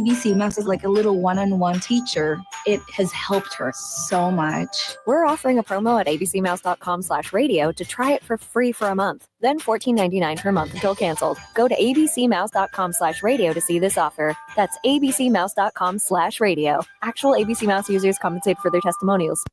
ABC Mouse is like a little one-on-one teacher. It has helped her so much. We're offering a promo at abcmouse.com/radio to try it for free for a month. Then $14.99 per month until canceled. Go to abcmouse.com/radio to see this offer. That's abcmouse.com/radio. Actual ABC Mouse users compensate for their testimonials.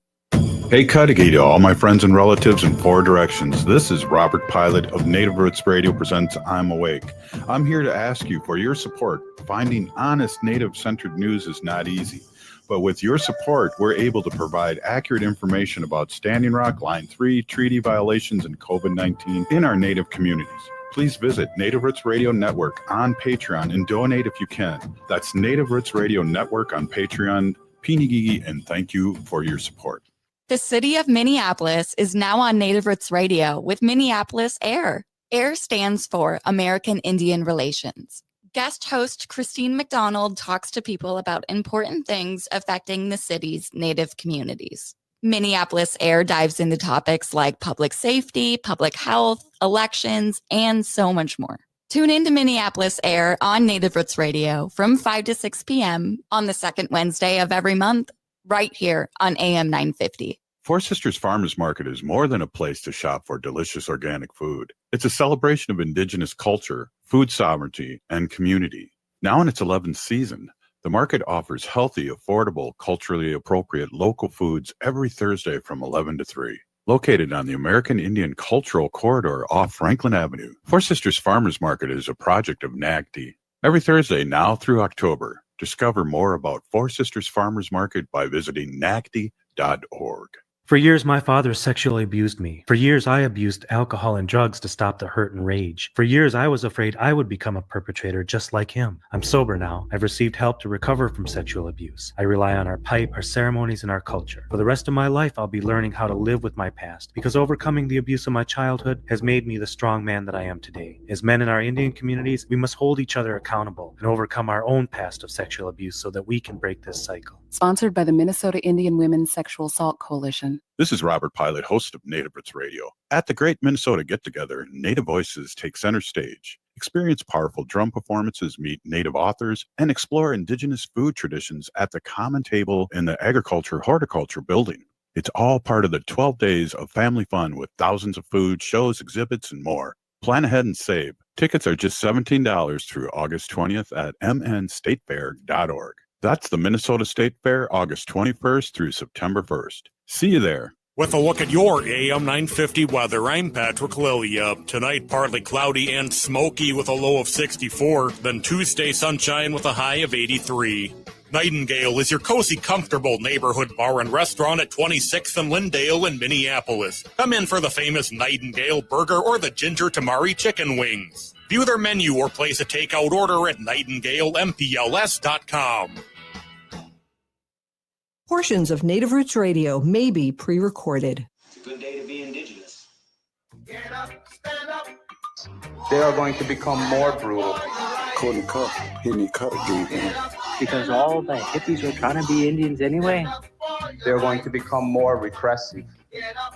Hey, Cudahy to all my friends and relatives in four directions. This is Robert Pilot of Native Roots Radio presents I'm Awake. I'm here to ask you for your support. Finding honest Native-centered news is not easy. But with your support, we're able to provide accurate information about Standing Rock, Line 3, treaty violations, and COVID-19 in our Native communities. Please visit Native Roots Radio Network on Patreon and donate if you can. That's Native Roots Radio Network on Patreon. Pinigigi, and thank you for your support. The city of Minneapolis is now on Native Roots Radio with Minneapolis AIR. AIR stands for American Indian Relations. Guest host Christine McDonald talks to people about important things affecting the city's Native communities. Minneapolis AIR dives into topics like public safety, public health, elections, and so much more. Tune in to Minneapolis AIR on Native Roots Radio from 5 to 6 p.m. on the second Wednesday of every month, right here on AM 950. Four Sisters Farmers Market is more than a place to shop for delicious organic food. It's a celebration of Indigenous culture, food sovereignty, and community. Now in its 11th season, the market offers healthy, affordable, culturally appropriate local foods every Thursday from 11 to 3. Located on the American Indian Cultural Corridor off Franklin Avenue, Four Sisters Farmers Market is a project of NAGD. Every Thursday now through October, discover more about Four Sisters Farmers Market by visiting nagd.org. For years, my father sexually abused me. For years, I abused alcohol and drugs to stop the hurt and rage. For years, I was afraid I would become a perpetrator just like him. I'm sober now. I've received help to recover from sexual abuse. I rely on our pipe, our ceremonies, and our culture. For the rest of my life, I'll be learning how to live with my past, because overcoming the abuse of my childhood has made me the strong man that I am today. As men in our Indian communities, we must hold each other accountable and overcome our own past of sexual abuse so that we can break this cycle. Sponsored by the Minnesota Indian Women's Sexual Assault Coalition. This is Robert Pilot, host of Native Roots Radio. At the Great Minnesota Get-Together, Native voices take center stage. Experience powerful drum performances, meet Native authors, and explore Indigenous food traditions at the Common Table in the Agriculture Horticulture Building. It's all part of the 12 days of family fun with thousands of food, shows, exhibits, and more. Plan ahead and save. Tickets are just $17 through August 20th at mnstatefair.org. That's the Minnesota State Fair, August 21st through September 1st. See you there. With a look at your AM 950 weather, I'm Patrick Lilia. Tonight, partly cloudy and smoky with a low of 64. Then Tuesday, sunshine with a high of 83. Nightingale is your cozy, comfortable neighborhood bar and restaurant at 26th and Lindale in Minneapolis. Come in for the famous Nightingale burger or the ginger tamari chicken wings. View their menu or place a takeout order at nightingalempls.com. Portions of Native Roots Radio may be pre-recorded. It's a good day to be Indigenous. Get up, stand up. They are going to become more brutal. Couldn't cut, hitting cut again. Because all the hippies are trying to be Indians anyway. They're going to become more repressive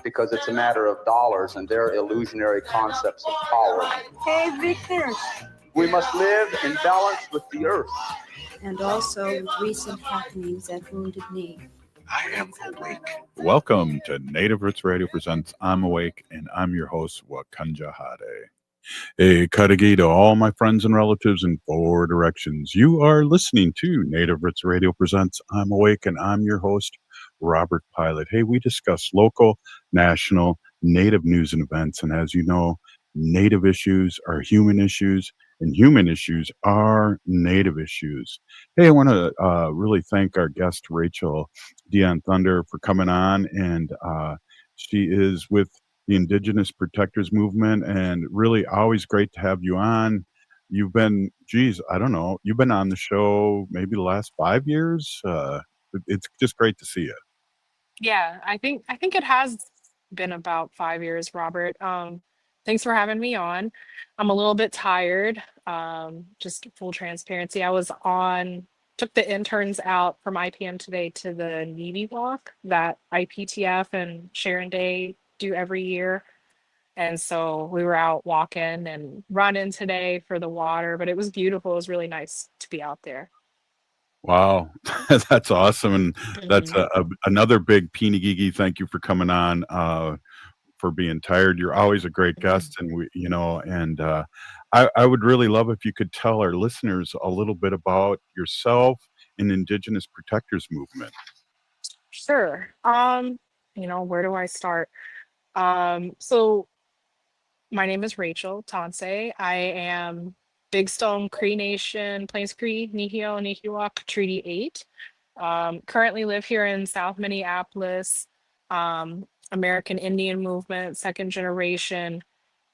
because it's a matter of dollars and their illusionary concepts of power. Hey, Victor. We must live in balance with the earth. And also with recent happenings at Wounded Knee. I am awake. Welcome to Native Roots Radio presents I'm Awake, and I'm your host, Wakanja Hade. A Cudahy to all my friends and relatives in four directions. You are listening to Native Roots Radio presents I'm Awake, and I'm your host, Robert Pilot. Hey, we discuss local, national, Native news and events, and as you know, Native issues are human issues, and human issues are Native issues. Hey, I want to really thank our guest, Rachel Dionne-Thunder, for coming on. And she is with the Indigenous Protectors Movement, and really always great to have you on. You've been, I don't know, you've been on the show maybe the last 5 years. It's just great to see you. Yeah, I think it has been about 5 years, Robert. Thanks for having me on. I'm a little bit tired. Just full transparency. Took the interns out from IPM today to the Navy walk that IPTF and Sharon Day do every year. And so we were out walking and running today for the water, but it was beautiful. It was really nice to be out there. Wow, that's awesome, and that's Mhm. another big peenie thank you for coming on, for being tired. You're always a great Mhm. guest, and I would really love if you could tell our listeners a little bit about yourself and Indigenous Protectors Movement. Sure. Where do I start? So my name is Rachel Tansey. I am Big Stone Cree Nation, Plains Cree, Nihio, Nihiwak, Treaty 8. Currently live here in South Minneapolis, American Indian movement, second generation,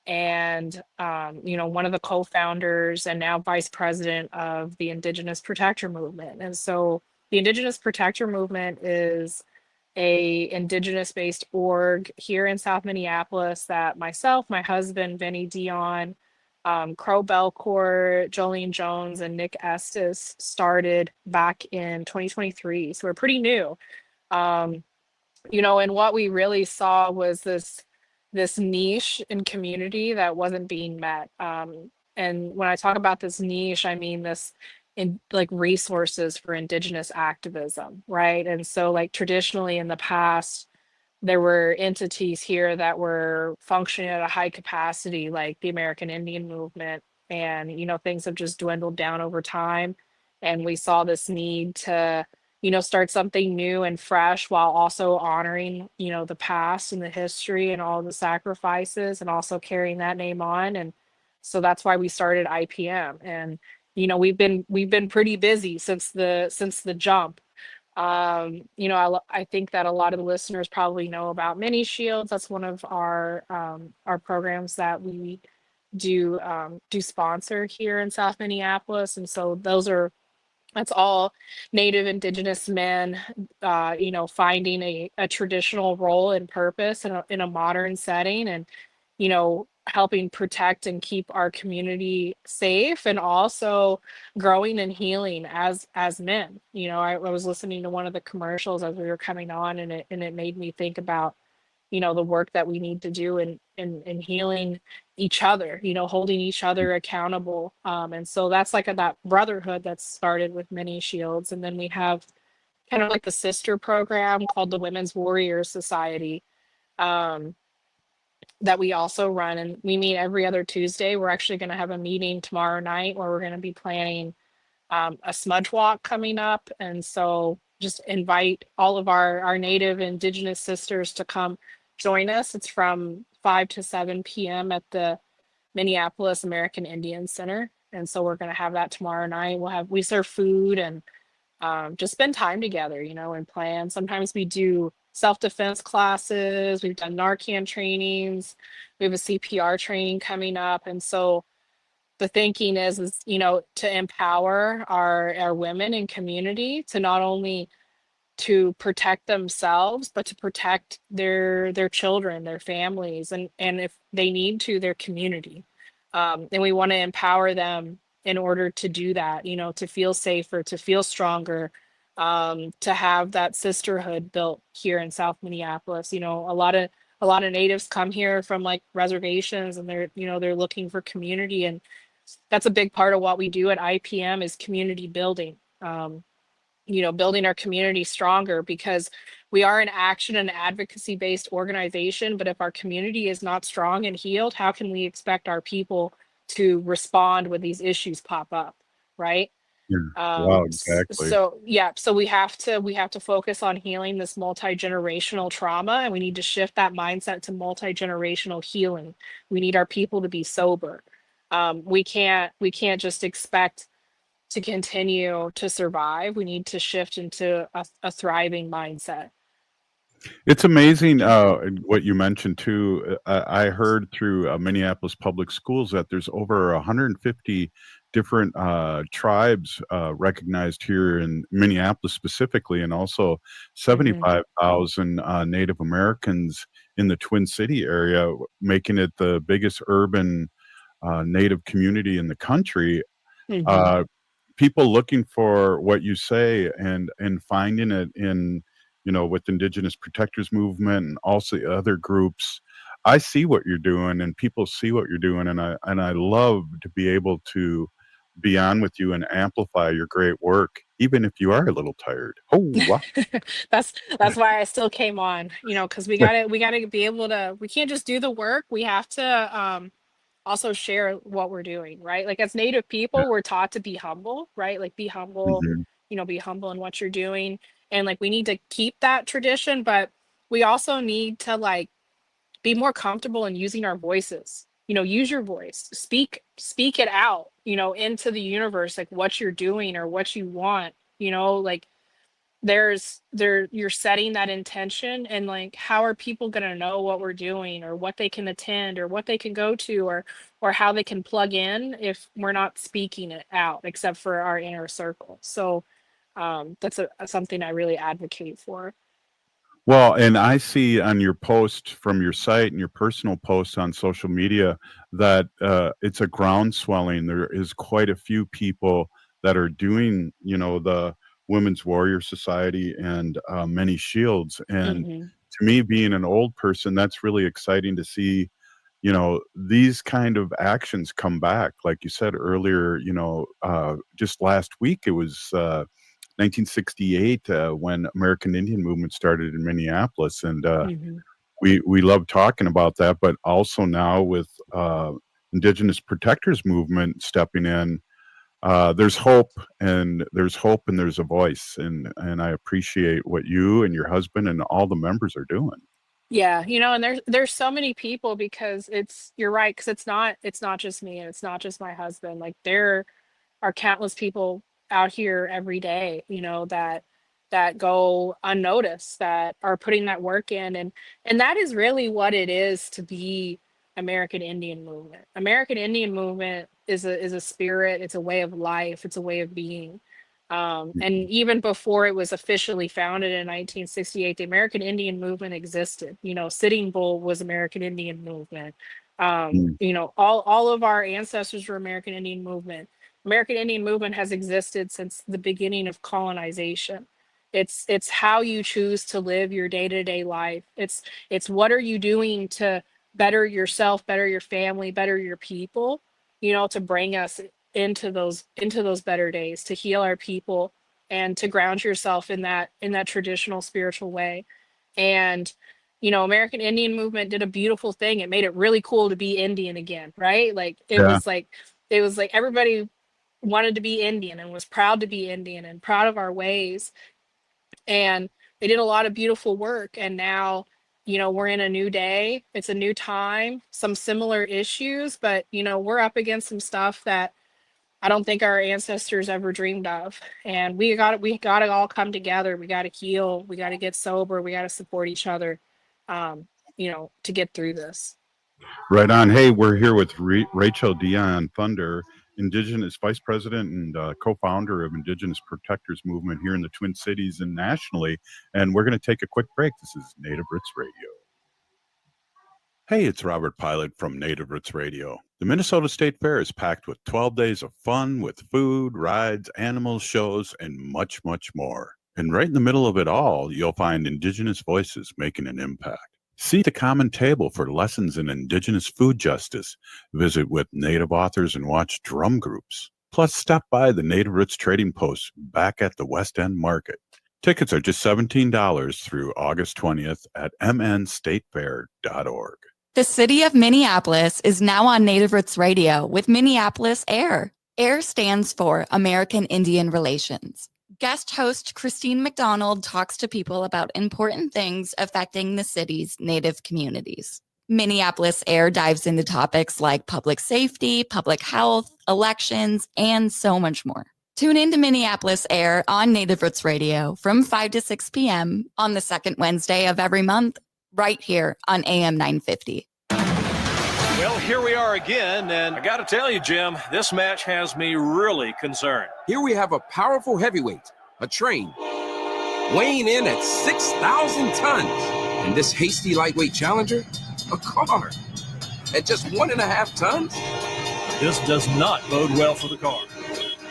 and one of the co-founders and now vice president of the Indigenous Protector Movement. And so the Indigenous Protector Movement is a indigenous based org here in South Minneapolis that myself, my husband, Vinny Dion, Crow Belcourt, Jolene Jones, and Nick Estes started back in 2023. So we're pretty new. Um, and what we really saw was this niche in community that wasn't being met. And when I talk about this niche, I mean this in like resources for indigenous activism, right? And so like traditionally in the past, there were entities here that were functioning at a high capacity, like the American Indian movement, and things have just dwindled down over time. And we saw this need to start something new and fresh while also honoring the past and the history and all the sacrifices, and also carrying that name on. And so that's why we started IPM. And we've been pretty busy since the jump. I think that a lot of the listeners probably know about Mini Shields. That's one of our programs that we do sponsor here in South Minneapolis. And so that's all Native Indigenous men, finding a traditional role and purpose in a modern setting, and helping protect and keep our community safe, and also growing and healing as men. I was listening to one of the commercials as we were coming on, and it made me think about the work that we need to do in healing each other, holding each other accountable. And so that's like that brotherhood that's started with Many Shields. And then we have kind of like the sister program called the Women's Warrior Society, um, that we also run. And we meet every other Tuesday. We're actually going to have a meeting tomorrow night where we're going to be planning a smudge walk coming up. And so just invite all of our Native Indigenous sisters to come join us. It's from 5 to 7 p.m. at the Minneapolis American Indian Center. And so we're going to have that tomorrow night. We serve food and just spend time together, and plan. Sometimes we do self-defense classes. We've done Narcan trainings. We have a CPR training coming up. And so the thinking is to empower our women in community to not only to protect themselves, but to protect their children, their families, and if they need to, their community. And we want to empower them in order to do that, to feel safer, to feel stronger, to have that sisterhood built here in South Minneapolis. A lot of natives come here from like reservations, and they're looking for community, and that's a big part of what we do at IPM is community building. Building our community stronger, because we are an action and advocacy based organization. But if our community is not strong and healed, how can we expect our people to respond when these issues pop up, right? Yeah. Wow, exactly. So yeah, so we have to focus on healing this multi-generational trauma, and we need to shift that mindset to multi-generational healing. We need our people to be sober. We can't just expect to continue to survive. We need to shift into a thriving mindset. It's amazing what you mentioned too. I heard through Minneapolis Public Schools that there's over 150 different tribes recognized here in Minneapolis specifically, and also Mhm. 75,000 Native Americans in the Twin City area, making it the biggest urban Native community in the country. Mhm. Uh, People looking for what you say and finding it in with Indigenous Protectors Movement and also other groups. I see what you're doing, and people see what you're doing, and I love to be able to be on with you and amplify your great work. even if you are a little tired. Oh, wow. That's why I still came on, because we gotta be able to. We can't just do the work. We have to also share what we're doing, right? Like as Native people, we're taught to be humble, right? Like be humble, Mhm. be humble in what you're doing, and like we need to keep that tradition, but we also need to like be more comfortable in using our voices. Use your voice, speak it out, into the universe, like what you're doing or what you want, like you're setting that intention, and like how are people going to know what we're doing or what they can attend or what they can go to, or how they can plug in if we're not speaking it out except for our inner circle. So that's something I really advocate for. Well, and I see on your post from your site and your personal posts on social media that it's a groundswelling. There is quite a few people that are doing, the Women's Warrior Society and Many Shields. And Mhm. to me, being an old person, that's really exciting to see, these kind of actions come back. Like you said earlier, just last week, it was 1968 when American Indian movement started in Minneapolis, and Mhm. we love talking about that. But also now with Indigenous protectors movement stepping in, there's hope, and there's a voice, and I appreciate what you and your husband and all the members are doing. Yeah, and there's so many people, because you're right, because it's not just me and it's not just my husband. Like there are countless people out here every day, that go unnoticed, that are putting that work in, and that is really what it is to be American Indian movement. American Indian movement is a spirit, it's a way of life, it's a way of being. And even before it was officially founded in 1968, the American Indian movement existed. Sitting Bull was American Indian movement. Mm. All of our ancestors were American Indian movement. American Indian movement has existed since the beginning of colonization. It's how you choose to live your day-to-day life. It's what are you doing to better yourself, better your family, better your people, to bring us into those better days, to heal our people and to ground yourself in that traditional spiritual way. And American Indian movement did a beautiful thing. It made it really cool to be Indian again, right? Like Yeah. it was like everybody wanted to be Indian and was proud to be Indian and proud of our ways. And they did a lot of beautiful work. And now, we're in a new day. It's a new time, some similar issues, but we're up against some stuff that I don't think our ancestors ever dreamed of. And we got to all come together. We got to heal. We got to get sober. We got to support each other, to get through this. Right on. Hey, we're here with Rachel Dionne-Thunder, Indigenous Vice President and co-founder of Indigenous Protectors Movement here in the Twin Cities and nationally. And we're going to take a quick break. This is Native Roots Radio. Hey, it's Robert Pilot from Native Roots Radio. The Minnesota State Fair is packed with 12 days of fun with food, rides, animals, shows, and much, much more. And right in the middle of it all, you'll find Indigenous voices making an impact. Seat the common table for lessons in Indigenous food justice. Visit with Native authors and watch drum groups. Plus, stop by the Native Roots Trading Post back at the West End Market. Tickets are just $17 through August 20th at mnstatefair.org. The city of Minneapolis is now on Native Roots Radio with Minneapolis AIR. AIR stands for American Indian Relations. Guest host Christine McDonald talks to people about important things affecting the city's Native communities. Minneapolis AIR dives into topics like public safety, public health, elections, and so much more. Tune in to Minneapolis AIR on Native Roots Radio from 5 to 6 p.m. on the second Wednesday of every month, right here on AM 950. Well, here we are again, and I got to tell you, Jim, this match has me really concerned. Here we have a powerful heavyweight, a train, weighing in at 6,000 tons. And this hasty lightweight challenger, a car, at just 1.5 tons. This does not bode well for the car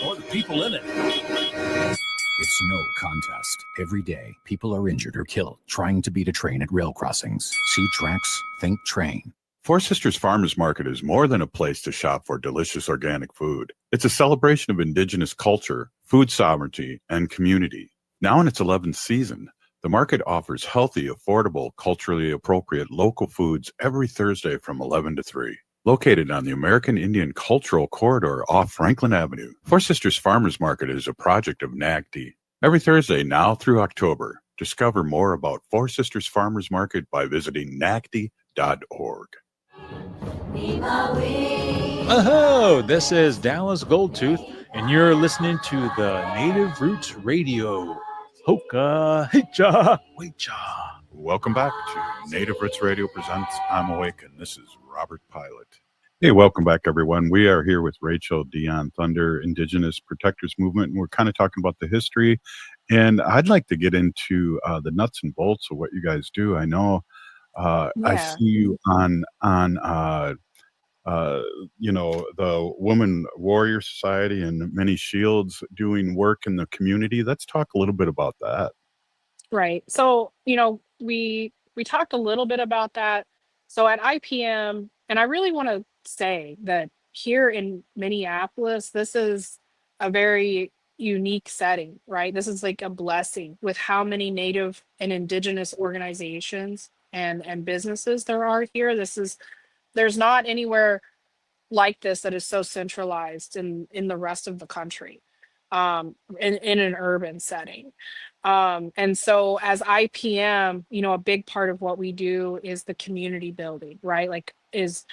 or the people in it. It's no contest. Every day, people are injured or killed trying to beat a train at rail crossings. See tracks, think train. Four Sisters Farmers Market is more than a place to shop for delicious organic food. It's a celebration of Indigenous culture, food sovereignty, and community. Now in its 11th season, the market offers healthy, affordable, culturally appropriate local foods every Thursday from 11 to 3. Located on the American Indian Cultural Corridor off Franklin Avenue, Four Sisters Farmers Market is a project of NACD. Every Thursday now through October, discover more about Four Sisters Farmers Market by visiting nacd.org. Oh, this is Dallas Goldtooth, and you're listening to the Native Roots Radio. Hoka, hicha, wecha. Welcome back to Native Roots Radio presents I'm Awake, and this is Robert Pilot. Hey, welcome back, everyone. We are here with Rachel Dionne-Thunder, Indigenous Protectors Movement, and we're kind of talking about the history. And I'd like to get into the nuts and bolts of what you guys do. I know I see you on the Woman Warrior Society and Many Shields doing work in the community. Let's talk a little bit about that. Right. So, we talked a little bit about that. So at IPM, and I really want to say that here in Minneapolis, this is a very unique setting, right? This is like a blessing with how many Native and Indigenous organizations and businesses there are here. There's not anywhere like this that is so centralized in the rest of the country, in an urban setting. And so as IPM, a big part of what we do is the community building, right? Like is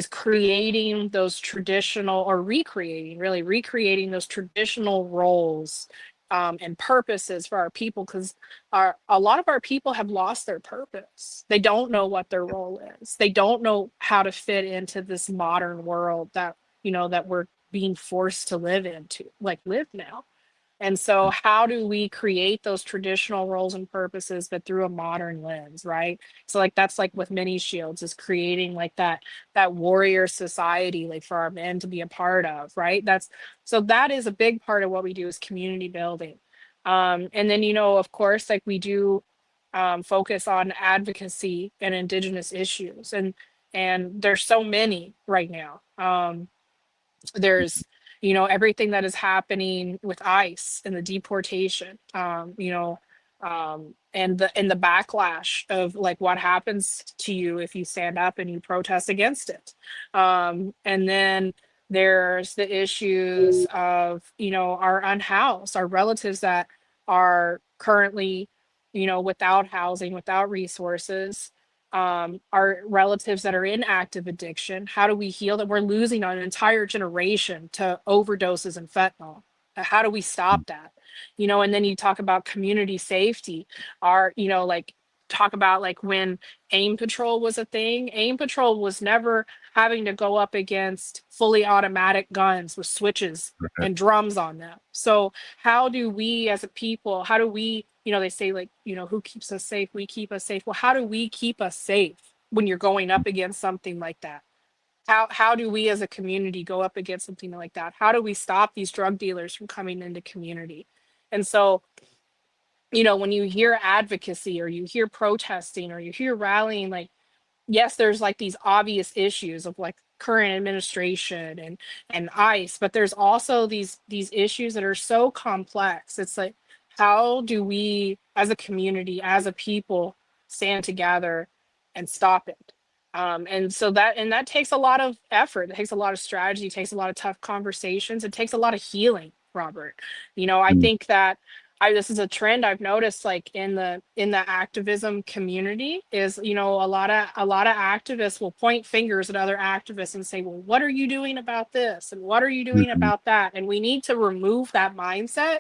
creating those traditional, or recreating those traditional roles and purposes for our people, because a lot of our people have lost their purpose. They don't know what their role is. They don't know how to fit into this modern world that we're being forced to live now. And so how do we create those traditional roles and purposes, but through a modern lens, right? So that's like with Many Shields, is creating like that warrior society, like for our men to be a part of, right? That is a big part of what we do, is community building. And then, of course, like we do focus on advocacy and Indigenous issues. And there's so many right now. There's everything that is happening with ICE and the deportation, and the backlash of like what happens to you if you stand up and you protest against it. And then there's the issues of our unhoused, our relatives that are currently without housing, without resources, our relatives that are in active addiction. How do we heal that? We're losing an entire generation to overdoses and fentanyl. How do we stop that? And then you talk about community safety, talk about like when AIM Patrol was a thing. AIM Patrol was never having to go up against fully automatic guns with switches and drums on them. So how do we as a people, they say like, who keeps us safe? We keep us safe. Well, how do we keep us safe when you're going up against something like that? How do we as a community go up against something like that? How do we stop these drug dealers from coming into community? And so, when you hear advocacy, or you hear protesting, or you hear rallying, like, yes, there's like these obvious issues of like current administration and ICE, but there's also these issues that are so complex. It's like, how do we as a community, as a people, stand together and stop it? And so that takes a lot of effort. It takes a lot of strategy. It takes a lot of tough conversations. It takes a lot of healing, Robert. I think that this is a trend I've noticed, like in the activism community, is a lot of activists will point fingers at other activists and say, well, what are you doing about this, and what are you doing about that? And we need to remove that mindset,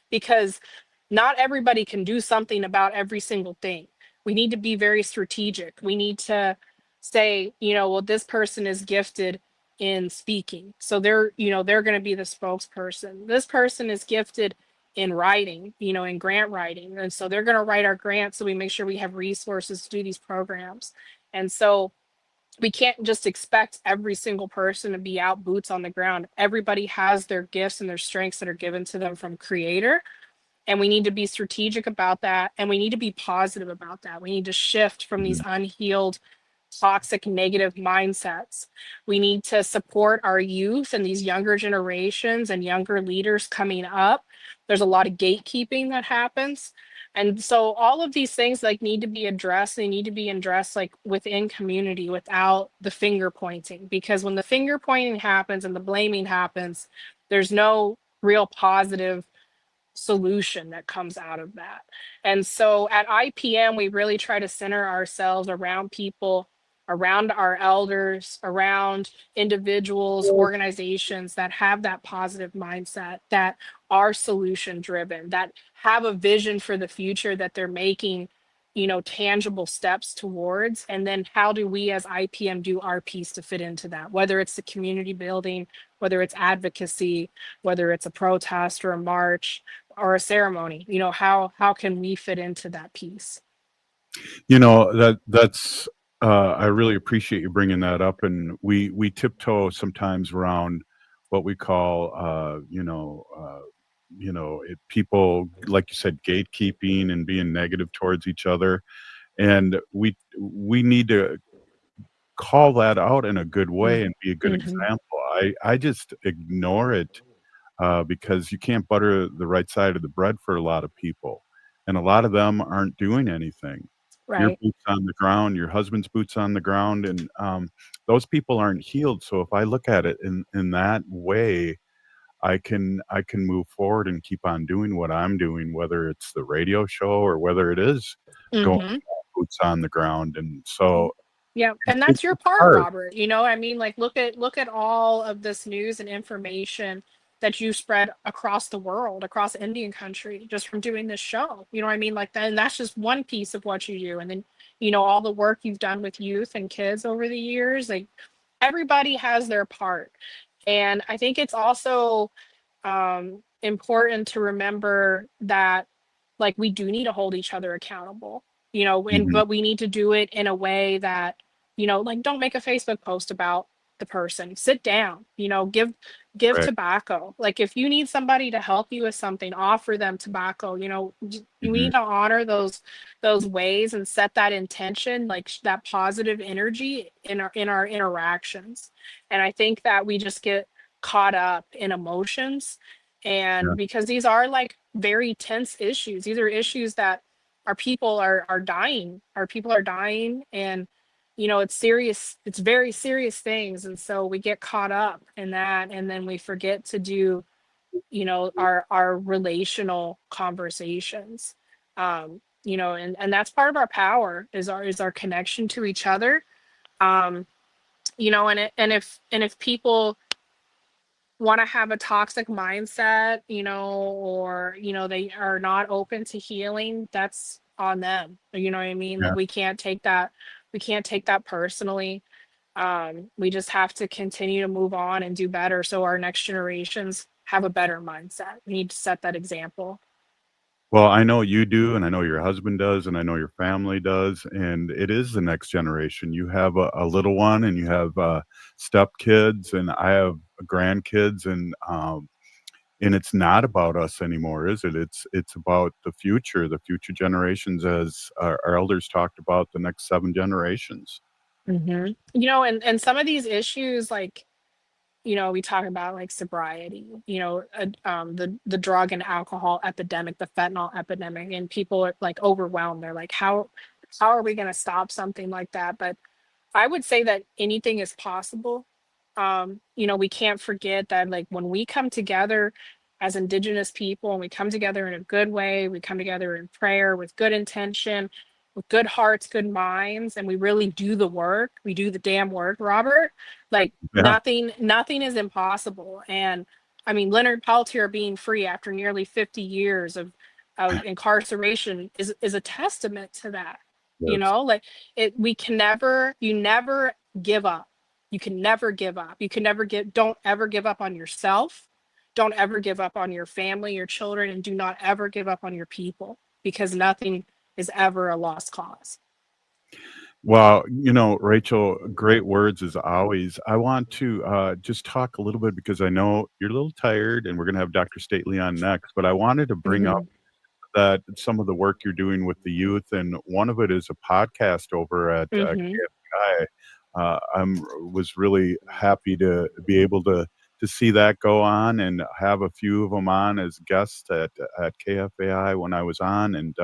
because not everybody can do something about every single thing. We need to be very strategic. We need to say, well, this person is gifted in speaking, so they're going to be the spokesperson. This person is gifted in writing, in grant writing, and so they're going to write our grants, so we make sure we have resources to do these programs. And so we can't just expect every single person to be out boots on the ground. Everybody has their gifts and their strengths that are given to them from Creator, and we need to be strategic about that, and we need to be positive about that. We need to shift from these unhealed toxic, negative mindsets. We need to support our youth and these younger generations and younger leaders coming up. There's a lot of gatekeeping that happens. And so all of these things like need to be addressed. They need to be addressed like within community without the finger pointing, because when the finger pointing happens and the blaming happens, there's no real positive solution that comes out of that. And so at IPM, we really try to center ourselves around people, around our elders, around individuals, organizations that have that positive mindset, that are solution driven, that have a vision for the future that they're making, you know, tangible steps towards. And then how do we as IPM do our piece to fit into that, whether it's the community building, whether it's advocacy, whether it's a protest or a march or a ceremony, you know, how can we fit into that piece? You know, that's I really appreciate you bringing that up, and we tiptoe sometimes around what we call people, like you said, gatekeeping and being negative towards each other, and we need to call that out in a good way and be a good example. I just ignore it because you can't butter the right side of the bread for a lot of people, and a lot of them aren't doing anything. Your Right. boots on the ground, your husband's boots on the ground, and those people aren't healed. So if I look at it in that way, I can move forward and keep on doing what I'm doing, whether it's the radio show or whether it is going Mm-hmm. boots on the ground. And so Yeah, and it's that's your it's part, hard. Robert. You know, I mean, like look at all of this news and information that you spread across the world, across Indian country, just from doing this show. You know what I mean? Like then that's just one piece of what you do. And then, you know, all the work you've done with youth and kids over the years, like everybody has their part. And I think it's also important to remember that like we do need to hold each other accountable, you know, and Mhm. but we need to do it in a way that, you know, like don't make a Facebook post about the person. Sit down, you know, give Right. tobacco. Like if you need somebody to help you with something, offer them tobacco. You know, you Mhm. need to honor those ways and set that intention, like that positive energy in our interactions. And I think that we just get caught up in emotions, Yeah. and because these are like very tense issues. These are issues that our people are dying. Our people are dying, and you know it's serious. It's very serious things, and so we get caught up in that, and then we forget to do, you know, our relational conversations. You know, and that's part of our power is our connection to each other. Um, you know, and if people want to have a toxic mindset, you know, or you know they are not open to healing, that's on them. You know what I mean? Like Yeah. we can't take that personally. We just have to continue to move on and do better so our next generations have a better mindset. We need to set that example. Well, I know you do, and I know your husband does, and I know your family does, and it is the next generation. You have a little one, and you have stepkids, and I have grandkids, and it's not about us anymore, is it? It's about the future generations, as our elders talked about, the next 7 generations. You know, and some of these issues like, you know, we talk about like sobriety, you know, the drug and alcohol epidemic, the fentanyl epidemic, and people are like overwhelmed. They're like, how are we going to stop something like that? But I would say that anything is possible. You know, we can't forget that like when we come together as Indigenous people and we come together in a good way, we come together in prayer with good intention, with good hearts, good minds, and we really do the work, we do the damn work, Robert. Like Yeah. nothing is impossible. And I mean, Leonard Peltier being free after nearly 50 years of incarceration is a testament to that. You Yes. know, like you never give up. You can never give up. You can never don't ever give up on yourself. Don't ever give up on your family, your children, and do not ever give up on your people because nothing is ever a lost cause. Well, you know, Rachel, great words as always. I want to just talk a little bit because I know you're a little tired, and we're going to have Dr. Stately on next, but I wanted to bring up Mhm. that some of the work you're doing with the youth, and one of it is a podcast over at Mhm. was really happy to be able to see that go on and have a few of them on as guests at KFAI when I was on, and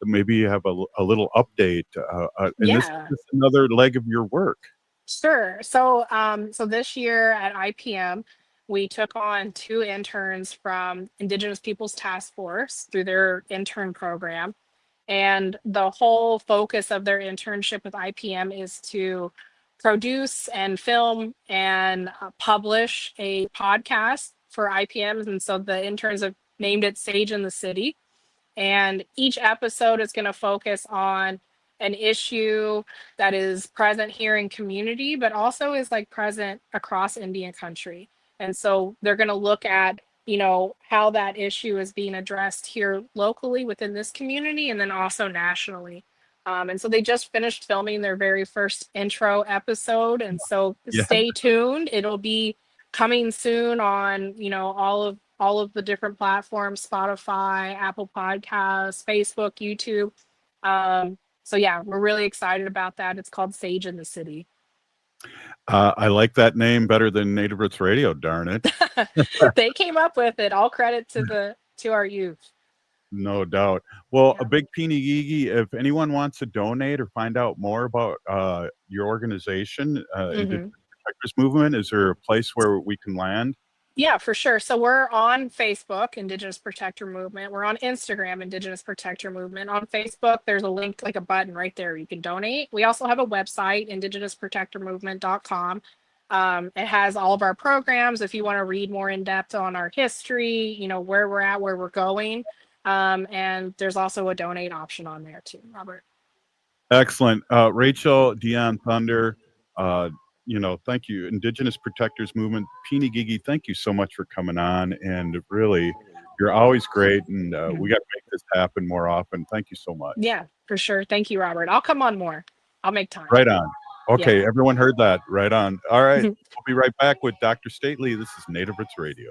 maybe you have a little update. And this Yeah. is another leg of your work. Sure. So this year at IPM, we took on 2 interns from Indigenous Peoples Task Force through their intern program. And the whole focus of their internship with IPM is to produce and film and publish a podcast for IPMs. And so the interns have named it Sage in the City. And each episode is going to focus on an issue that is present here in community, but also is like present across Indian country. And so they're going to look at, how that issue is being addressed here locally within this community and then also nationally. And so they just finished filming their very first intro episode. And so stay tuned. It'll be coming soon on, all of the different platforms, Spotify, Apple Podcasts, Facebook, YouTube. So yeah, we're really excited about that. It's called Sage in the City. I like that name better than Native Roots Radio, darn it. They came up with it. All credit to our youth. No doubt. Well, a big Pinigigi, if anyone wants to donate or find out more about your organization, Indigenous Protectors Movement, is there a place where we can land? Yeah, for sure. So we're on Facebook, Indigenous Protector Movement. We're on Instagram, Indigenous Protector Movement. On Facebook, there's a link, like a button right there. You can donate. We also have a website, indigenousprotectormovement.com. It has all of our programs. If you want to read more in depth on our history, where we're at, where we're going. And there's also a donate option on there too, Robert. Excellent. Rachel, Dionne-Thunder, thank you. Indigenous Protectors Movement, Pinigigi, thank you so much for coming on. And really, you're always great. And we got to make this happen more often. Thank you so much. Yeah, for sure. Thank you, Robert. I'll come on more. I'll make time. Right on. Okay, everyone heard that. Right on. All right. We'll be right back with Dr. Stately. This is Native Roots Radio.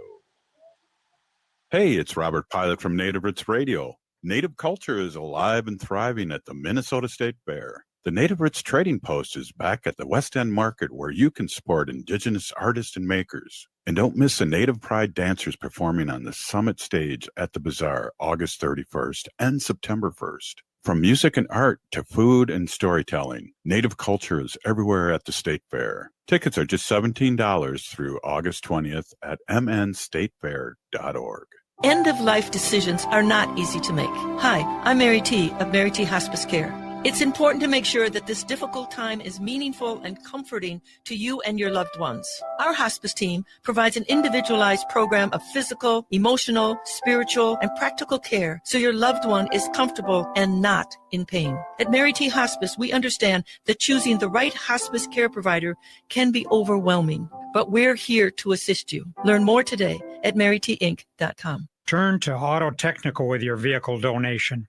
Hey, it's Robert Pilot from Native Roots Radio. Native culture is alive and thriving at the Minnesota State Fair. The Native Roots Trading Post is back at the West End Market where you can support Indigenous artists and makers. And don't miss the Native Pride dancers performing on the Summit stage at the Bazaar August 31st and September 1st. From music and art to food and storytelling, Native culture is everywhere at the State Fair. Tickets are just $17 through August 20th at mnstatefair.org. End-of-life decisions are not easy to make. Hi, I'm Mary T. of Mary T. Hospice Care. It's important to make sure that this difficult time is meaningful and comforting to you and your loved ones. Our hospice team provides an individualized program of physical, emotional, spiritual, and practical care so your loved one is comfortable and not in pain. At Mary T. Hospice, we understand that choosing the right hospice care provider can be overwhelming, but we're here to assist you. Learn more today at marytinc.com. Turn to Auto Technical with your vehicle donation.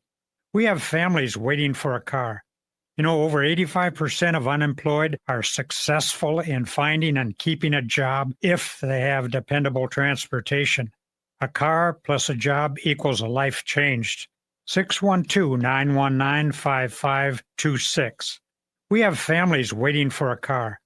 We have families waiting for a car. Over 85% of unemployed are successful in finding and keeping a job if they have dependable transportation. A car plus a job equals a life changed. 612-919-5526. We have families waiting for a car.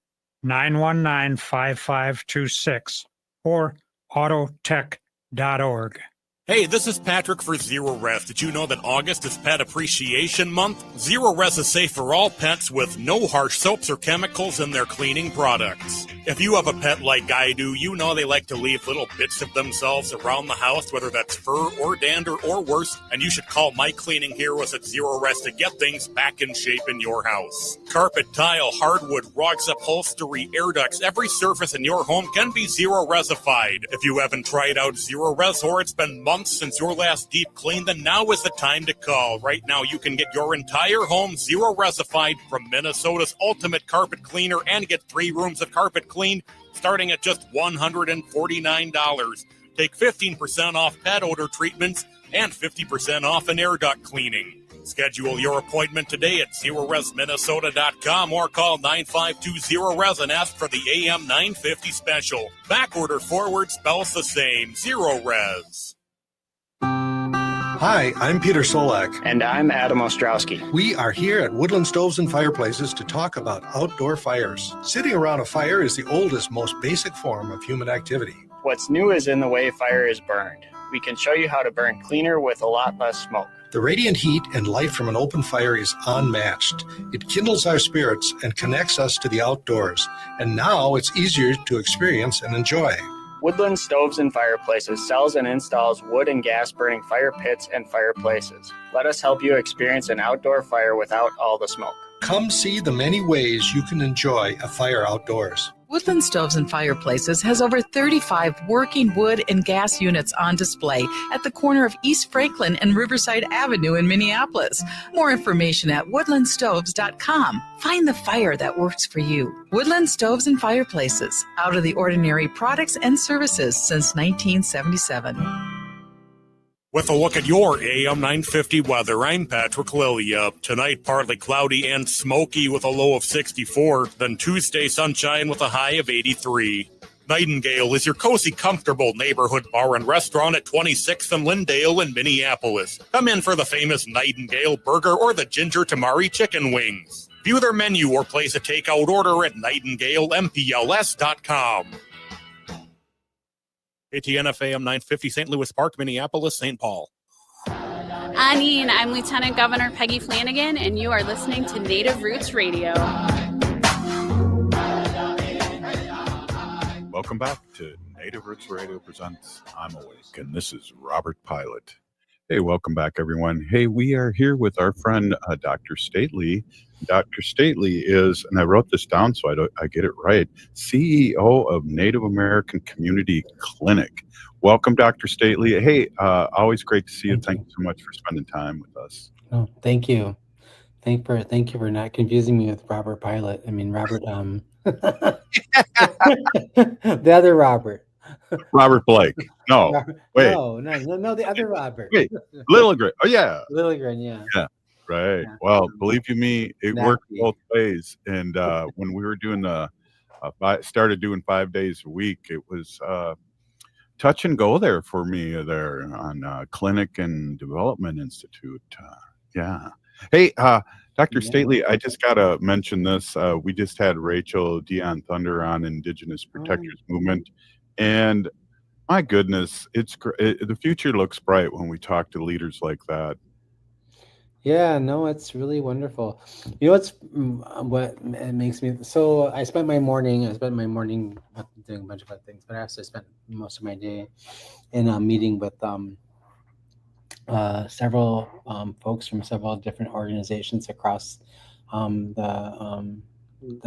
919-5526 or autotech.org. Hey, this is Patrick for Zero Res. Did you know that August is Pet Appreciation Month? Zero Res is safe for all pets with no harsh soaps or chemicals in their cleaning products. If you have a pet like I do, you know they like to leave little bits of themselves around the house, whether that's fur or dander or worse, and you should call my cleaning heroes at Zero Res to get things back in shape in your house. Carpet, tile, hardwood, rugs, upholstery, air ducts, every surface in your home can be Zero Resified. If you haven't tried out Zero Res or it's been months since your last deep clean, then now is the time to call. Right now you can get your entire home Zero Resified from Minnesota's ultimate carpet cleaner and get 3 rooms of carpet cleaned starting at just $149. Take 15% off pet odor treatments and 50% off an air duct cleaning. Schedule your appointment today at ZeroResMinnesota.com or call 9520-RES and ask for the AM 950 special. Backward or forward spells the same. Zero Res. Hi, I'm Peter Solak. And I'm Adam Ostrowski. We are here at Woodland Stoves and Fireplaces to talk about outdoor fires. Sitting around a fire is the oldest, most basic form of human activity. What's new is in the way fire is burned. We can show you how to burn cleaner with a lot less smoke. The radiant heat and light from an open fire is unmatched. It kindles our spirits and connects us to the outdoors. And now it's easier to experience and enjoy. Woodland Stoves and Fireplaces sells and installs wood and gas burning fire pits and fireplaces. Let us help you experience an outdoor fire without all the smoke. Come see the many ways you can enjoy a fire outdoors. Woodland Stoves and Fireplaces has over 35 working wood and gas units on display at the corner of East Franklin and Riverside Avenue in Minneapolis. More information at woodlandstoves.com. Find the fire that works for you. Woodland Stoves and Fireplaces. Out of the ordinary products and services since 1977. With a look at your AM 950 weather, I'm Patrick Lilia. Tonight, partly cloudy and smoky with a low of 64. Then Tuesday, sunshine with a high of 83. Nightingale is your cozy, comfortable neighborhood bar and restaurant at 26th and Lindale in Minneapolis. Come in for the famous Nightingale burger or the ginger tamari chicken wings. View their menu or place a takeout order at nightingalempls.com. ATNF AM 950, St. Louis Park, Minneapolis, St. Paul. Anine, I'm Lieutenant Governor Peggy Flanagan, and you are listening to Native Roots Radio. Welcome back to Native Roots Radio presents I'm Awake, and this is Robert Pilot. Hey, welcome back, everyone. Hey, we are here with our friend, Dr. Stately. Dr. Stately is, and I wrote this down so I get it right, CEO of Native American Community Clinic. Welcome, Dr. Stately. Hey, always great to see you. Thank you so much for spending time with us. Oh, thank you. Thank you for not confusing me with Robert Pilot. I mean, Robert, the other Robert. Robert Blake. No, wait. No, the other Robert. Wait, Lilligren. Oh, yeah. Lilligren, yeah. Yeah, right. Yeah. Well, believe you me, it worked both ways. And when we were doing started doing 5 days a week, it was touch and go there for me there on Clinic and Development Institute. Yeah. Hey, Dr. Stately, I just got to mention this. We just had Rachel Dionne-Thunder on Indigenous Protectors Movement. And my goodness, the future looks bright when we talk to leaders like that. Yeah, no, it's really wonderful. You know, what it makes me so. I spent my morning doing a bunch of other things, but I also spent most of my day in a meeting with several folks from several different organizations across the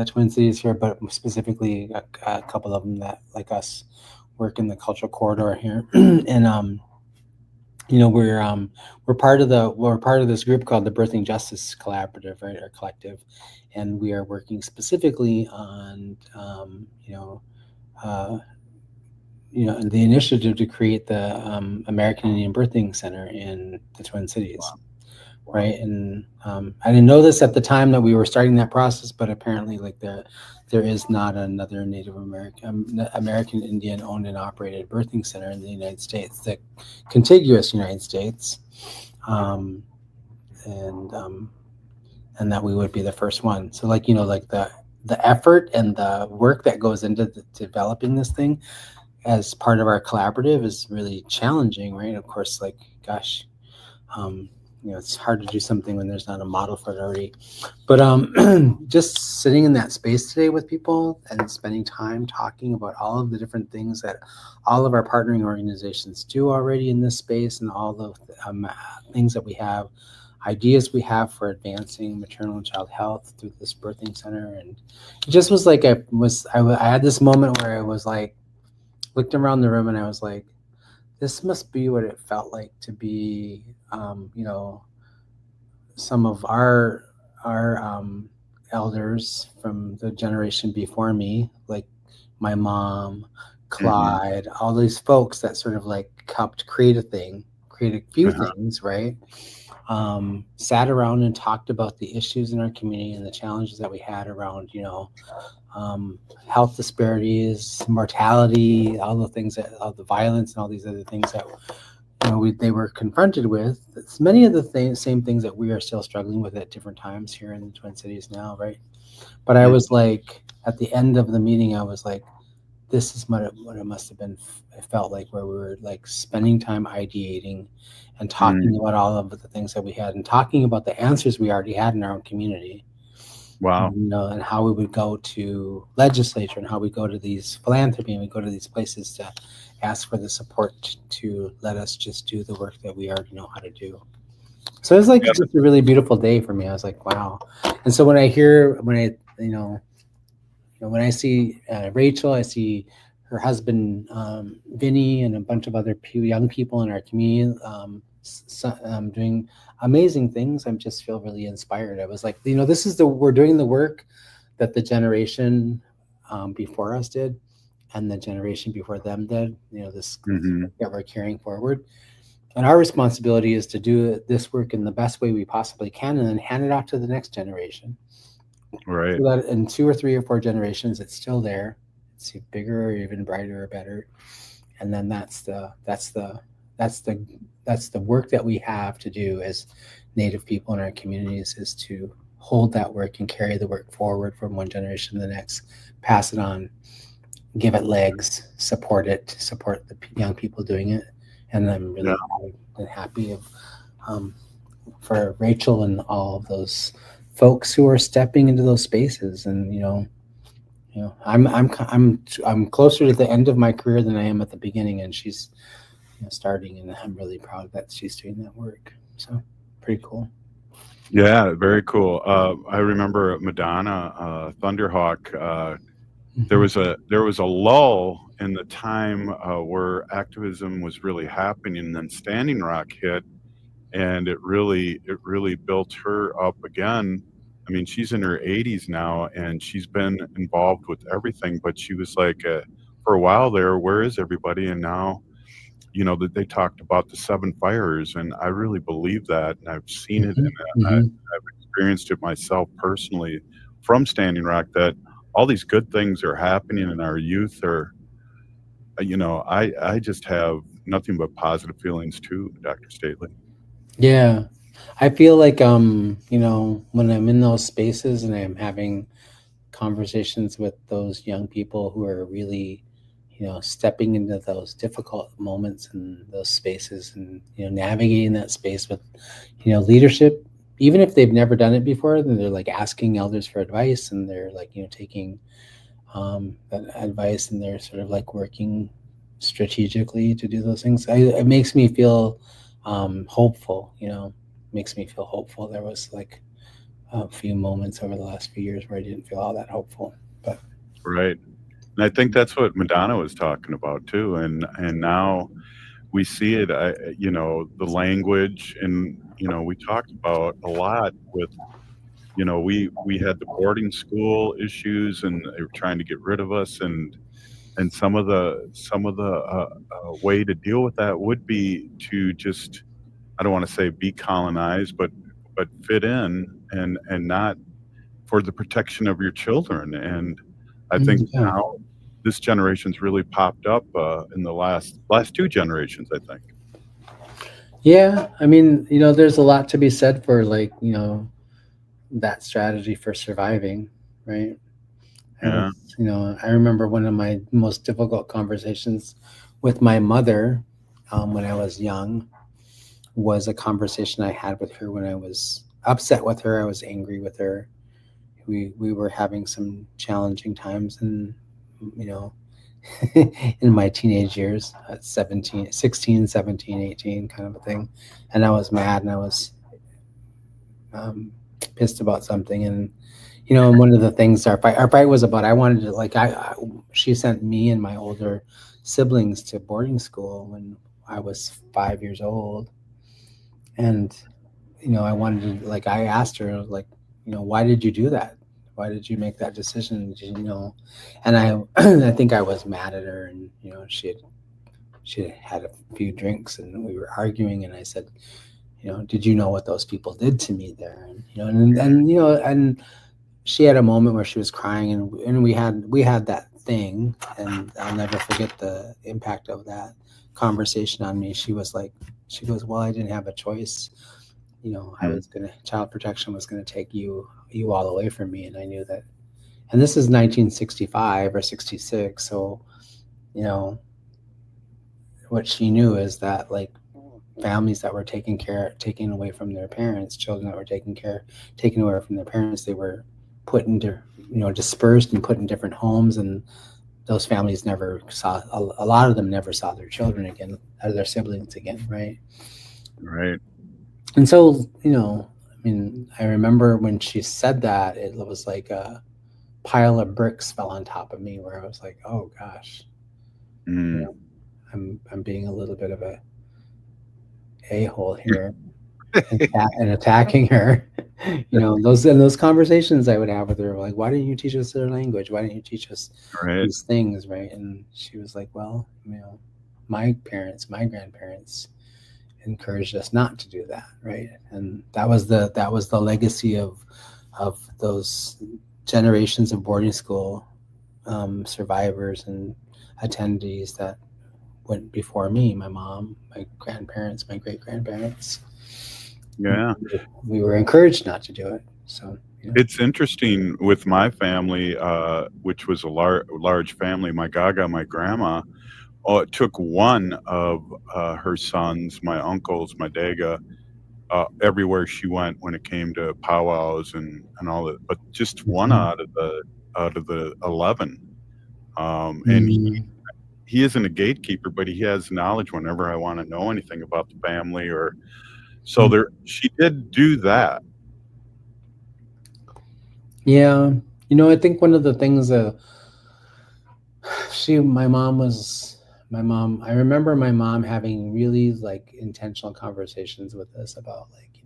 Twin Cities here, but specifically a couple of them that, like us, work in the cultural corridor here. And we're part of this group called the Birthing Justice Collaborative, right, or collective, and we are working specifically on the initiative to create the American Indian Birthing Center in the Twin Cities. Wow. Right. And I didn't know this at the time that we were starting that process, but apparently there is not another Native American Indian owned and operated birthing center in the United States, the contiguous United States. And that we would be the first one. So the effort and the work that goes into developing this thing as part of our collaborative is really challenging, right? Of course, it's hard to do something when there's not a model for it already. But just sitting in that space today with people and spending time talking about all of the different things that all of our partnering organizations do already in this space, and all the things that we have, ideas we have for advancing maternal and child health through this birthing center. And it just was like I had this moment where I was like, looked around the room and I was like, this must be what it felt like to be, some of our elders from the generation before me, like my mom, Clyde, all these folks that sort of helped create a few things, right? Sat around and talked about the issues in our community and the challenges that we had around, health disparities, mortality, all the things all the violence and all these other things that, they were confronted with many of the same things that we are still struggling with at different times here in the Twin Cities now, right? But I was like, at the end of the meeting, I was like, this is what it must have been. It felt like where we were like spending time ideating and talking about all of the things that we had and talking about the answers we already had in our own community. Wow. And how we would go to legislature and how we go to these philanthropy and we go to these places to ask for the support to let us just do the work that we already know how to do. So it was like just a really beautiful day for me. I was like, wow. And so when I see Rachel, I see her husband, Vinny, and a bunch of other young people in our community doing amazing things. I just feel really inspired. I was like, we're doing the work that the generation before us did and the generation before them did, this that we're carrying forward. And our responsibility is to do this work in the best way we possibly can and then hand it off to the next generation. Right. So that in 2 or 3 or 4 generations, it's still there. It's bigger or even brighter or better. And then that's the work that we have to do as Native people in our communities, is to hold that work and carry the work forward from one generation to the next, pass it on, give it legs, support the young people doing it. And I'm really happy for Rachel and all of those folks who are stepping into those spaces. And I'm closer to the end of my career than I am at the beginning, and she's starting, and I'm really proud that she's doing that work. So pretty cool. Yeah, very cool. I remember Madonna, Thunderhawk. There was a lull in the time where activism was really happening, and then Standing Rock hit, and it really built her up again. I mean, she's in her 80s now, and she's been involved with everything. But she was like, for a while there, where is everybody? And now, that they talked about the 7 fires, and I really believe that, and I've seen it, and I've experienced it myself personally from Standing Rock, that all these good things are happening, and our youth are, I just have nothing but positive feelings too, Dr. Stately. Yeah. I feel like, when I'm in those spaces and I'm having conversations with those young people who are really, stepping into those difficult moments and those spaces and, navigating that space with, leadership, even if they've never done it before, then they're like asking elders for advice, and they're like, taking that advice, and they're sort of like working strategically to do those things. It makes me feel hopeful, makes me feel hopeful. There was like a few moments over the last few years where I didn't feel all that hopeful, but right. And I think that's what Madonna was talking about too. And now we see it, the language, and, we talked about a lot with, we had the boarding school issues, and they were trying to get rid of us. And some of the way to deal with that would be to just, I don't want to say be colonized, but fit in and not for the protection of your children. And I think now this generation's really popped up in the last 2 generations, I think. Yeah, I mean, there's a lot to be said for like, that strategy for surviving, right? Yeah. I remember one of my most difficult conversations with my mother when I was young was a conversation I had with her when I was upset with her. I was angry with her. We were having some challenging times, and in my teenage years at 16, 17, 18 kind of a thing. And I was mad, and I was pissed about something. And, and one of the things our fight was about, I wanted to, she sent me and my older siblings to boarding school when I was 5 years old. And, I wanted to, I asked her, why did you do that? Why did you make that decision? And I think I was mad at her, and she had a few drinks, and we were arguing, and I said, did you know what those people did to me there? And and she had a moment where she was crying, and we had thing, and I'll never forget the impact of that conversation on me. She goes, well, I didn't have a choice. Child protection was gonna take you all away from me, and I knew that. And this is 1965 or 66, so what she knew is that like families that were taken away from their parents, children that were taken away from their parents, they were put into, dispersed and put in different homes, and those families never saw, a lot of them never saw their children again, or their siblings again, right? Right. And so, I remember when she said that, it was like a pile of bricks fell on top of me, where I was like, oh gosh, I'm being a little bit of a-hole here and attacking her. Those conversations I would have with her, like, why didn't you teach us their language? Why didn't you teach us these things, right? And she was like, well, my grandparents encouraged us not to do that, right? And that was the legacy of those generations of boarding school survivors and attendees that went before me, my mom, my grandparents, my great-grandparents. Yeah. We were encouraged not to do it. So it's interesting with my family, which was a large family, my gaga, my grandma, it took one of her sons, my uncles, my daga, everywhere she went when it came to powwows and all that, but just one out of the 11. And he isn't a gatekeeper, but he has knowledge whenever I want to know anything about the family, or so there. She did do that. Yeah, I think one of the things I remember my mom having really like intentional conversations with us about like,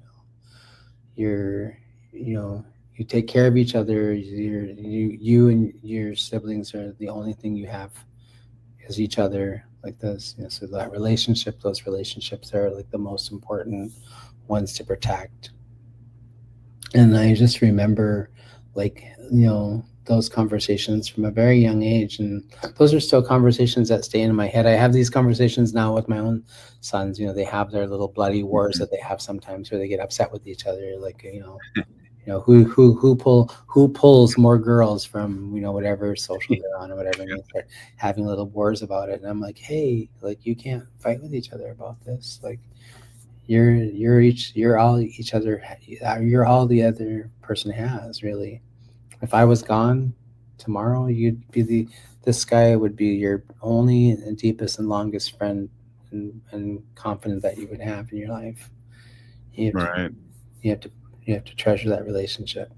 you take care of each other. You and your siblings are the only thing you have is each other, like this. So those relationships are like the most important ones to protect. And I just remember like, those conversations from a very young age, and those are still conversations that stay in my head. I have these conversations now with my own sons. They have their little bloody wars that they have sometimes where they get upset with each other, like who pulls more girls from whatever social they're on or whatever, and they start having little wars about it. And I'm like, hey, like, you can't fight with each other about this. Like, you're all the other person has, really. If I was gone tomorrow, you'd be this guy would be your only and deepest and longest friend and confidant that you would have in your life. You have to treasure that relationship.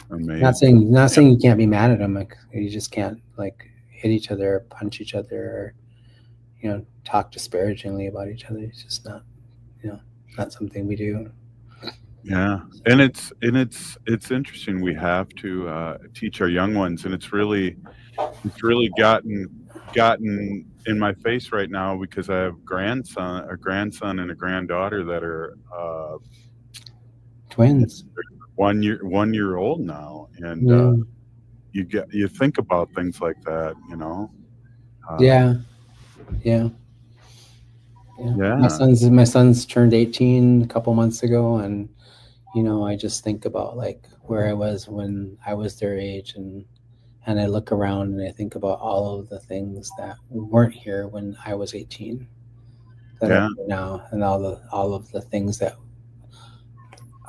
Amazing. Not saying you can't be mad at them. Like, you just can't like hit each other or punch each other or talk disparagingly about each other. It's just not not something we do. Yeah, and it's interesting. We have to teach our young ones, and it's really gotten in my face right now because I have a grandson and a granddaughter that are twins. 1 year old now, and you think about things like that, Yeah. My son's turned 18 a couple months ago, and I just think about like where I was when I was their age, and I look around and I think about all of the things that weren't here when I was 18 that are here now, and all of the things that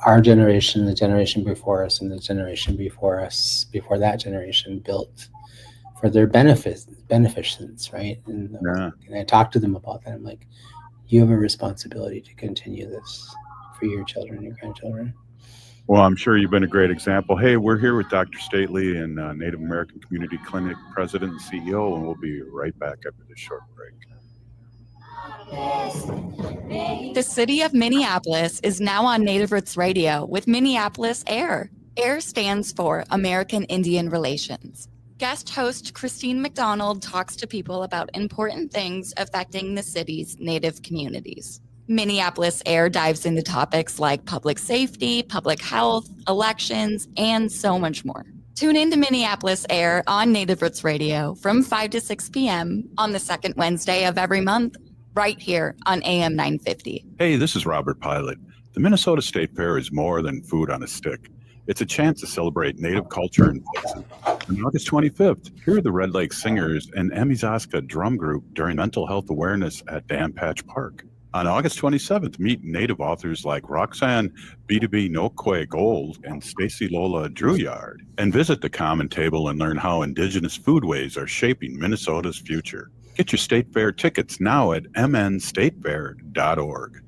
our generation, the generation before us, and the generation before us, before that generation, built for their beneficence, right? And I talk to them about that. I'm like, you have a responsibility to continue this for your children, your grandchildren. Well, I'm sure you've been a great example. Hey, we're here with Dr. Stately and Native American Community Clinic President and CEO, and we'll be right back after this short break. The city of Minneapolis is now on Native Roots Radio with Minneapolis AIR. AIR stands for American Indian Relations. Guest host Christine McDonald talks to people about important things affecting the city's Native communities. Minneapolis AIR dives into topics like public safety, public health, elections, and so much more. Tune in to Minneapolis Air on Native Roots Radio from 5 to 6 p.m. on the second Wednesday of every month, right here on AM 950. Hey, this is Robert Pilot. The Minnesota State Fair is more than food on a stick. It's a chance to celebrate Native culture and places. On August 25th, hear the Red Lake Singers and Emizaska Drum Group during Mental Health Awareness at Dan Patch Park. On August 27th, meet Native authors like Roxanne B2B Nokwe Gold and Stacy Lola Drouillard, and visit the Common Table and learn how Indigenous foodways are shaping Minnesota's future. Get your State Fair tickets now at mnstatefair.org.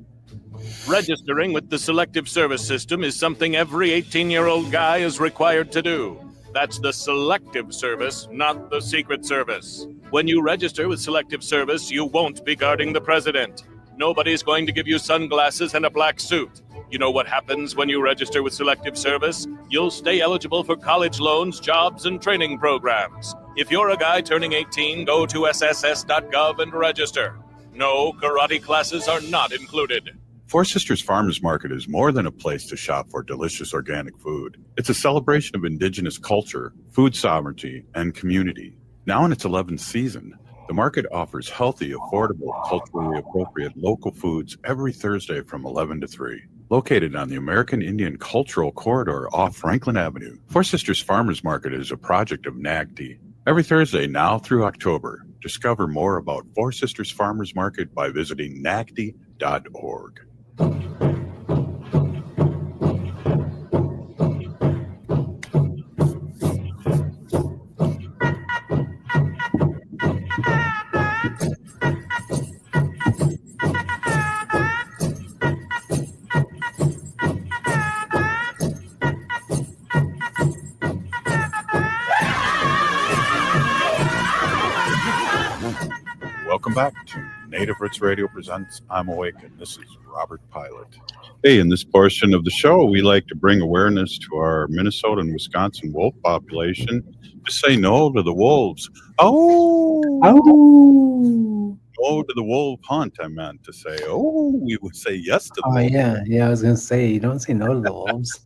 Registering with the Selective Service System is something every 18-year-old guy is required to do. That's the Selective Service, not the Secret Service. When you register with Selective Service, you won't be guarding the president. Nobody's going to give you sunglasses and a black suit. You know what happens when you register with Selective Service? You'll stay eligible for college loans, jobs, and training programs. If you're a guy turning 18, go to sss.gov and register. No, karate classes are not included. Four Sisters Farmers Market is more than a place to shop for delicious organic food. It's a celebration of Indigenous culture, food sovereignty, and community. Now in its 11th season, the market offers healthy, affordable, culturally appropriate local foods every Thursday from 11 to 3. Located on the American Indian Cultural Corridor off Franklin Avenue, Four Sisters Farmers Market is a project of NAGD. Every Thursday now through October, discover more about Four Sisters Farmers Market by visiting nagd.org. Welcome back to Native Roots Radio presents I'm Awake, and this is Robert Pilot. Hey, in this portion of the show, we like to bring awareness to our Minnesota and Wisconsin wolf population to say no to the wolves. Oh! No to the wolf hunt, I meant to say. Oh, we would say yes to the wolves. Yeah, I was going to say, you don't say no to the wolves.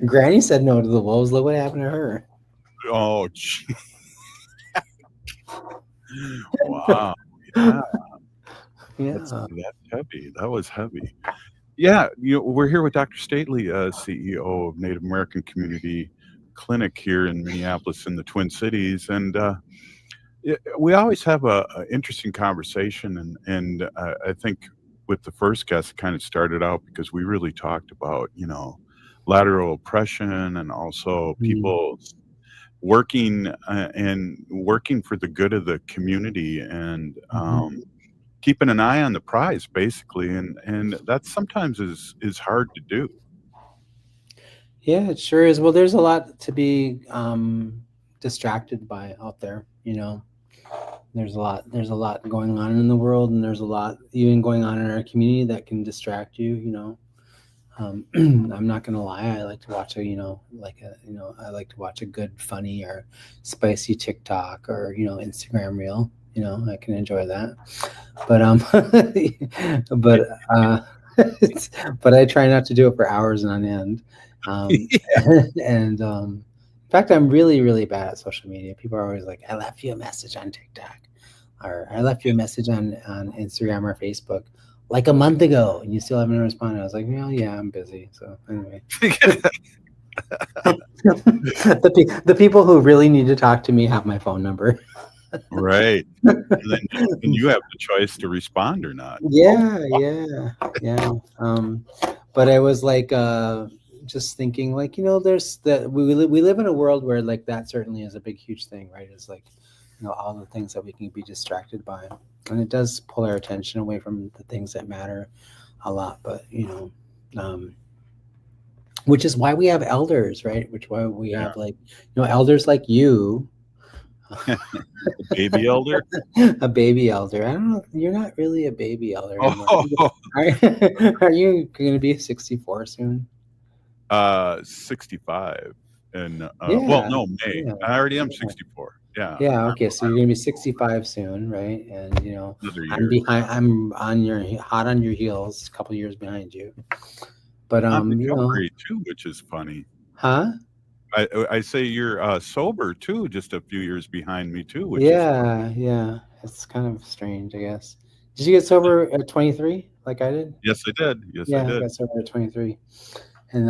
Granny said no to the wolves. Look what happened to her. Oh, gee. Wow. Yeah. That's heavy. That was heavy. Yeah. We're here with Dr. Stately, CEO of Native American Community Clinic here in Minneapolis in the Twin Cities. And we always have an interesting conversation. And I think with the first guest, it kind of started out because we really talked about, lateral oppression and also people working for the good of the community and keeping an eye on the prize, basically, and that sometimes is hard to do. Yeah, it sure is. Well, there's a lot to be distracted by out there. There's a lot going on in the world, and there's a lot even going on in our community that can distract you. I'm not gonna lie. I like to watch I like to watch a good, funny or spicy TikTok or Instagram reel. I can enjoy that, but I try not to do it for hours on end. And in fact, I'm really, really bad at social media. People are always like, "I left you a message on TikTok," or "I left you a message on Instagram or Facebook like a month ago, and you still haven't responded." I was like, "Well, yeah, I'm busy." So anyway, the people who really need to talk to me have my phone number. Right. And you have the choice to respond or not. Yeah. But I was like, just thinking, like, there's that we live in a world where like that certainly is a big, huge thing, right? It's like, all the things that we can be distracted by, and it does pull our attention away from the things that matter a lot. But which is why we have elders, right? Which why we have elders like you. A baby elder? A baby elder. I don't know. You're not really a baby elder anymore. Are you going to be 64 soon? 65. And well, no, May. Yeah. I already am 64. Yeah. Yeah. Okay. So you're going to be 65 soon, right? And I'm hot on your heels, a couple years behind you. But I'm too, which is funny. Huh? I say you're sober too, just a few years behind me too, which is Yeah. It's kind of strange, I guess. Did you get sober at 23 like I did? yes, I did. Yes, I Yeah, I did. got sober at 23. And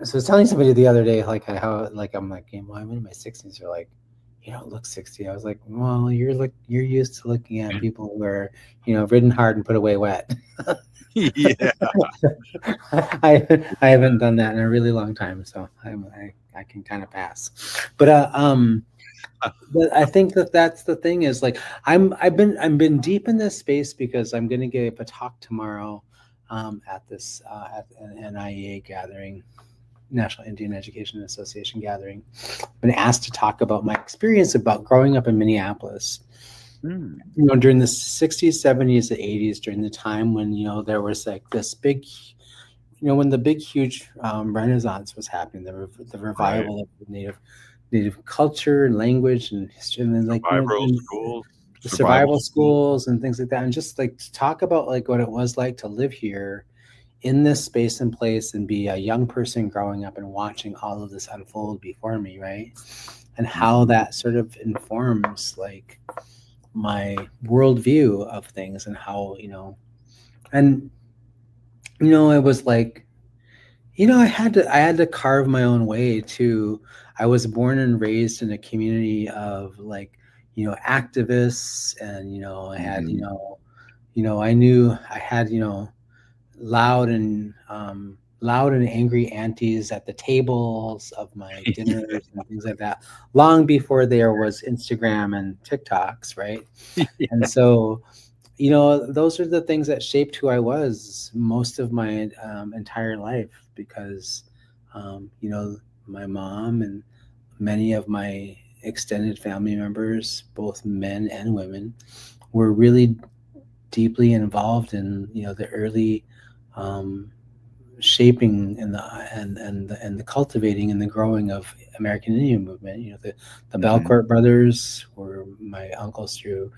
so I was telling somebody the other day, like how like I'm like, well, I'm in my 60s. They're like, you don't look 60. I was like, well, you're used to looking at people who are, ridden hard and put away wet. Yeah. I haven't done that in a really long time, so I can kind of pass. But I think that's the thing is like I've been deep in this space because I'm going to give a talk tomorrow at this at an NIEA gathering, National Indian Education Association gathering. I've been asked to talk about my experience about growing up in Minneapolis. During the 60s, 70s, and 80s, during the time when there was like this big, when the big huge Renaissance was happening, the revival of the Native culture and language and history, and then like survival schools and things like that, and just like to talk about like what it was like to live here in this space and place and be a young person growing up and watching all of this unfold before me, right? And how that sort of informs like my worldview of things and how, and it was like, I had to carve my own way too. I was born and raised in a community of like, activists, and I had, I knew I had, loud and angry aunties at the tables of my dinners and things like that, long before there was Instagram and TikToks, right? And so, those are the things that shaped who I was most of my entire life, because, my mom and many of my extended family members, both men and women, were really deeply involved in, the early shaping and the cultivating and the growing of American Indian movement. The Belcourt brothers were my uncles through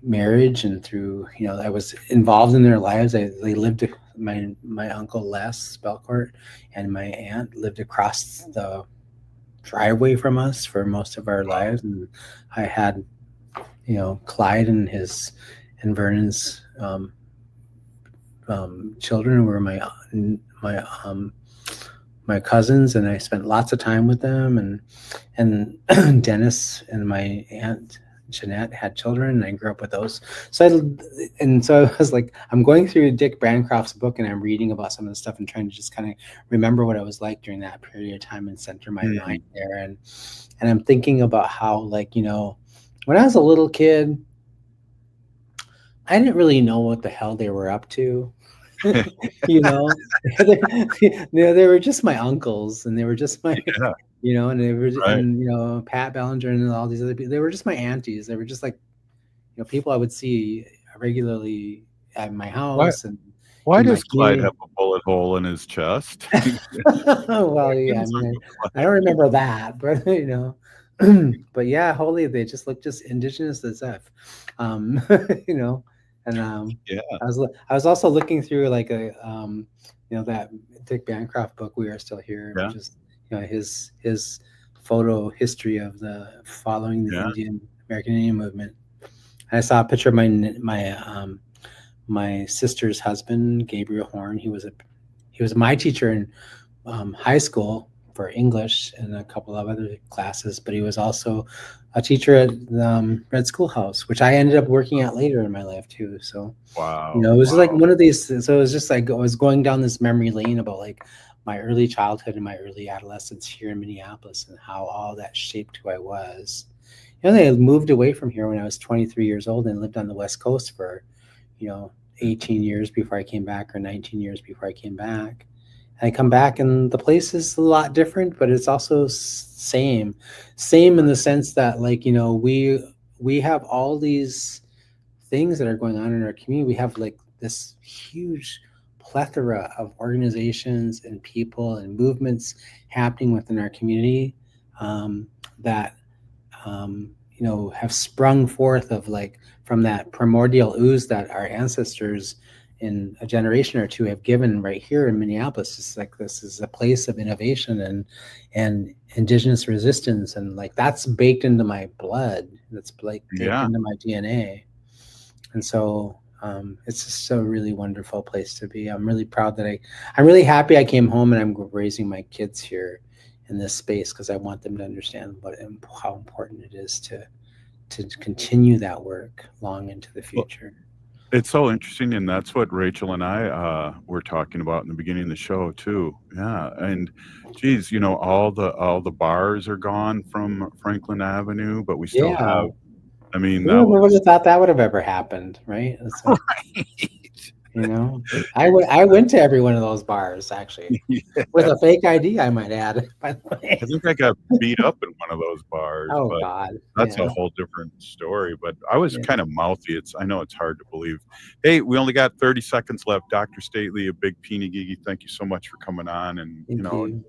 marriage and through, I was involved in their lives. They lived, my uncle Les Belcourt and my aunt lived across the driveway from us for most of our lives, and I had, Clyde and Vernon's children were my cousins, and I spent lots of time with them, and Dennis and my aunt Jeanette had children, and I grew up with those. So I was like, I'm going through Dick Bancroft's book, and I'm reading about some of the stuff and trying to just kind of remember what it was like during that period of time and center my mind there. And I'm thinking about how, like, when I was a little kid, I didn't really know what the hell they were up to. They were just my uncles, and they were just my, and they were, and Pat Ballinger and all these other people. They were just my aunties. They were just like, people I would see regularly at my house. Why does Clyde have a bullet hole in his chest? Well, yeah, I don't remember that, but but yeah, holy, they just look just indigenous as F, And I was also looking through like a that Dick Bancroft book, We Are Still Here, which is his photo history of the following the American Indian movement. And I saw a picture of my sister's husband, Gabriel Horn. He was my teacher in high school for English and a couple of other classes, but he was also a teacher at Red Schoolhouse, which I ended up working at later in my life too. So wow, it was like one of these. So it was just like I was going down this memory lane about like my early childhood and my early adolescence here in Minneapolis and how all that shaped who I was. They moved away from here when I was 23 years old and lived on the West Coast for 18 years before I came back, or 19 years before I came back. I come back and the place is a lot different, but it's also same in the sense that, like, we have all these things that are going on in our community. We have like this huge plethora of organizations and people and movements happening within our community that have sprung forth of like from that primordial ooze that our ancestors in a generation or two have given right here in Minneapolis. It's like this is a place of innovation and indigenous resistance, and like that's baked into my blood. That's like baked into my DNA, and so it's just a really wonderful place to be. I'm really proud that I'm really happy I came home and I'm raising my kids here in this space because I want them to understand how important it is to continue that work long into the future. It's so interesting, and that's what Rachel and I were talking about in the beginning of the show too. Yeah, and geez, you know, all the bars are gone from Franklin Avenue, but we still have. I mean, who would have thought that would have ever happened, right? Like, you know, I went to every one of those bars actually with a fake ID, I might add. By the way, I think I got beat up in one of those bars. Oh but God, that's a whole different story. But I was kind of mouthy. I know it's hard to believe. Hey, we only got 30 seconds left. Dr. Stately, a big peeny gigi. Thank you so much for coming on. And Thank you.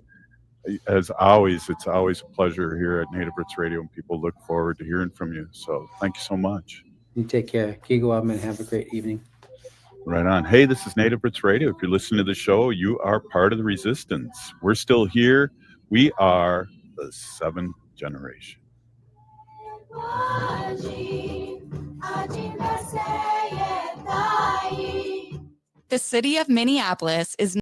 As always, it's always a pleasure here at Native Roots Radio, and people look forward to hearing from you. So thank you so much. You take care. Keep up and have a great evening. Right on. Hey, this is Native Roots Radio. If you're listening to the show, you are part of the resistance. We're still here. We are the 7th generation. The city of Minneapolis is